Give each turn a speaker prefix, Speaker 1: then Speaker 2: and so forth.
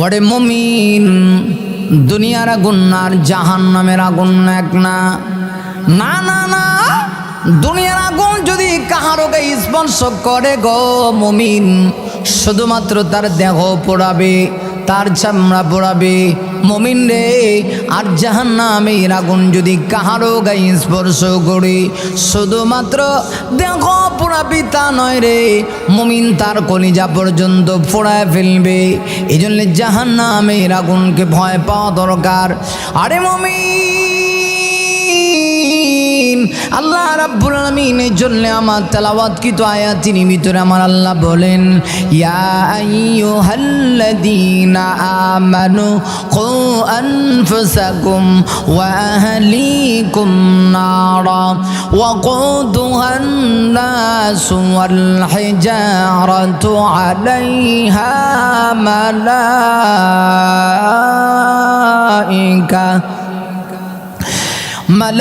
Speaker 1: ওরে মুমিন, দুনিয়ার আগুন আর জাহান্নামের আগুন এক না। না না না, দুনিয়ার আগুন যদি কাহারো গায়ে স্পর্শ করে গো মুমিন, শুধুমাত্র তার দেহ পোড়াবে, তার চামড়া পোড়াবে মুমিন রে। আর জাহান্নামের আগুন যদি কাহারো গায়ে স্পর্শ করে, শুধুমাত্র দেহ পোড়াবে তা নয় রে মুমিন, তার কলিজা পর্যন্ত পোড়ায় ফেলবে। এই জন্য জাহান্নামের আগুনকে ভয় পাওয়া দরকার। আরে মুমিন, আল্লাহ রাব্বুল আলামিনের জন্য আমার তেলাওয়াতকৃত আয়াতের ভিতরে আমার আল্লাহ বলেন, ইয়া আইয়ুহাল্লাযীনা আমানু কু আনফুসাকুম ওয়া আহলিকুম নারা ওয়াকুদুহান নাসু ওয়াল হিজারাতু আলাইহা মালাইকা